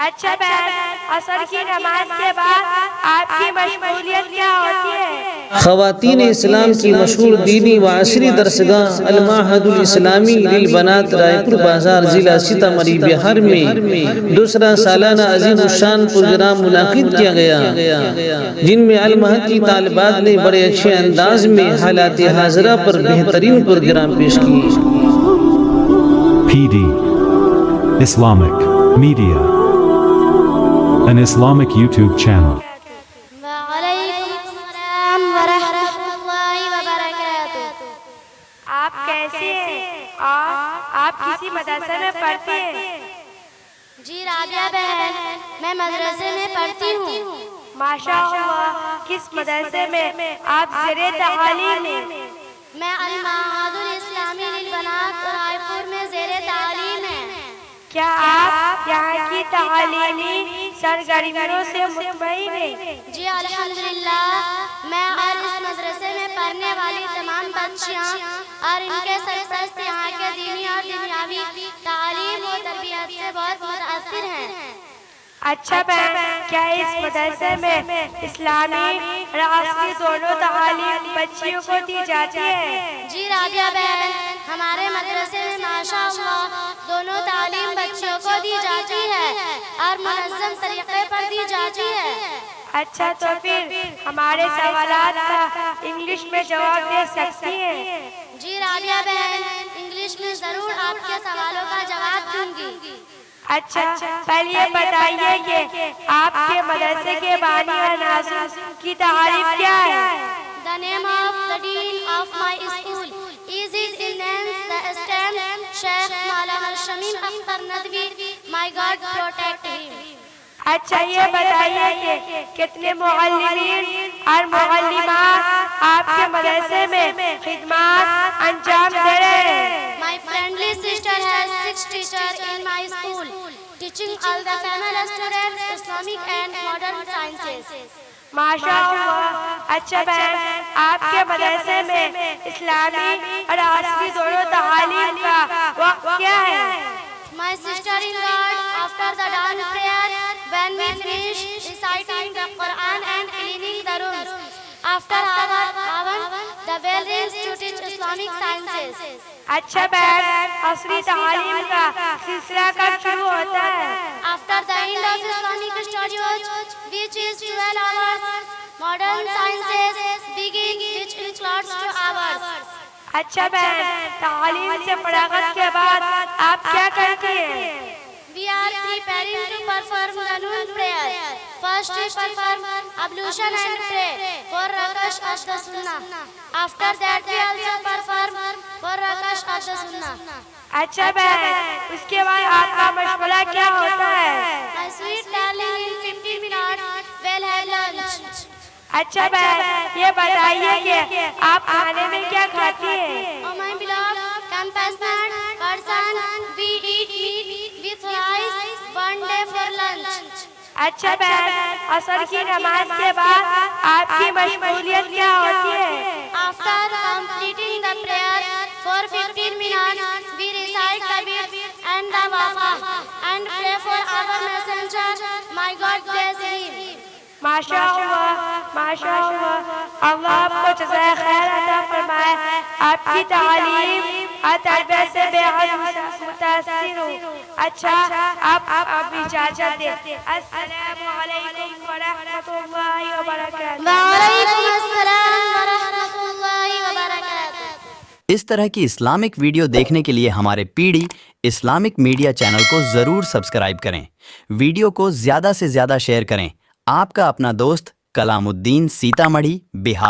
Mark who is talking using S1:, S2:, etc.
S1: اچھا بہن، عصر کی نماز کے بعد آپ کی مشغولیت کیا ہوتی ہے؟
S2: خواتین اسلام کی مشہور دینی و عصری درسگاہ المعہد الاسلامی للبنات رائے پور بازار ضلع سیتامڑھی بہار میں دوسرا سالانہ عظیم الشان پروگرام منعقد کیا گیا، جن میں المعہد کی طالبات نے بڑے اچھے انداز میں حالات حاضرہ پر بہترین پروگرام پیش کیے۔
S3: PD Islamic Media, an Islamic YouTube channel.
S4: وعلیکم السلام ورحمۃ اللہ وبرکاتہ۔
S1: آپ کیسے ہیں اور آپ کسی مدرسے میں پڑھتے ہیں؟
S4: جی رابعہ بہن، میں مدرسے میں پڑھتی ہوں۔
S1: ماشاء اللہ، کس مدرسے میں آپ زیر تعلیم ہیں؟
S4: میں المعہد الاسلامی للبنات رائے پور میں زیر تعلیم ہے۔
S1: کیا آپ یہاں کی تعلیمی سرگرمیوں سے مطمئن ہیں؟
S4: جی الحمدللہ، میں اور اس مدرسے میں پڑھنے والی تمام بچیاں اور ان کے سرپرست یہاں کے دینی اور دنیاوی تعلیم و تربیت سے بہت متاثر ہیں۔
S1: اچھا بہن، کیا اس مدرسے میں اسلامی اور عصری دونوں تعلیم بچیوں کو دی جاتی ہے؟
S4: جی رابعہ بہن، ہمارے مدرسے میں ماشاء اللہ دونوں تعلیم بچیوں کو دی جاتی ہے اور منظم طریقے پر دی جاتی ہے۔
S1: اچھا، تو پھر ہمارے سوالات کا انگلش میں جواب دے سکتی ہیں؟
S4: جی رابعہ بہن، انگلش میں ضرور آپ کے سوالوں کا جواب دوں گی۔
S1: اچھا، پہلے یہ بتائیے کہ آپ کے مدرسے کے بانی اور ناظم کی تعریف کیا ہے؟
S4: The name of the dean of my school is His Eminence the esteemed Sheikh Maulana Shamim Akhtar Nadwi. My God protect him.
S1: اچھا، یہ بتائیے کہ کتنے معلمین اور معلمات آپ کے مدرسے میں خدمات انجام دے رہے ہیں؟
S4: My friendly sister has 6 teachers in my school, teaching all the female students Islamic and modern sciences.
S1: ماشاء اللہ۔ اچھا بہن، آپ کے مدرسے میں اسلامی اور عصری دونوں تعلیم کا وقت کیا ہے؟
S4: My sister in God, after the dawn prayer, when we finish reciting the Quran and cleaning the rooms, after our the bell rings to teach Islamic sciences.
S1: اچھا بہن، عصری تعلیم کا سلسلہ کب شروع ہوتا ہے؟
S4: After the end of Islamic studies, which is 12 hours, modern sciences begin, which includes 2 hours.
S1: اچھا بہن، تعلیم سے فراغت کے بعد آپ کیا کرتی ہیں؟
S4: We are preparing to perform the noon prayer. First we perform ablution and pray 4 rakats of the sunnah. After that we also perform 4 rakats of the sunnah.
S1: اچھا بہن، اس کے بعد آپ کا مشغلہ کیا ہوتا ہے؟
S4: My sweet darling, in 15 minutes we'll have lunch.
S1: اچھا بہن، یہ بتائیے کہ آپ کھانے میں کیا کھاتی ہیں؟
S4: Oh my beloved compassionate person, we eat meat with rice 1 day for lunch.
S1: اچھا بہن، عصر کی نماز کے بعد آپ کی مشغولیت کیا ہوتی ہے؟
S4: After completing the prayer for 15 minutes, we recite the beads and the wafa and pray for our messenger. My God bless him.
S1: ماشاء اللہ، ماشاء اللہ، اللہ آپ کو جزائے خیر عطا فرمائے۔ آپ کی تعلیم اور تربیت سے بے حد متاثر ہوں۔ اچھا، آپ اب اجازت دیں۔ السلام علیکم ورحمۃ اللہ وبرکاتہ۔
S4: وعلیکم السلام ورحمۃ اللہ وبرکاتہ۔
S5: اس طرح کی اسلامک ویڈیو دیکھنے کے لیے ہمارے P D Islamic media channel کو ضرور سبسکرائب کریں، ویڈیو کو زیادہ سے زیادہ شیئر کریں۔ آپ کا اپنا دوست کلام الدین، سیتامڑھی، بہار۔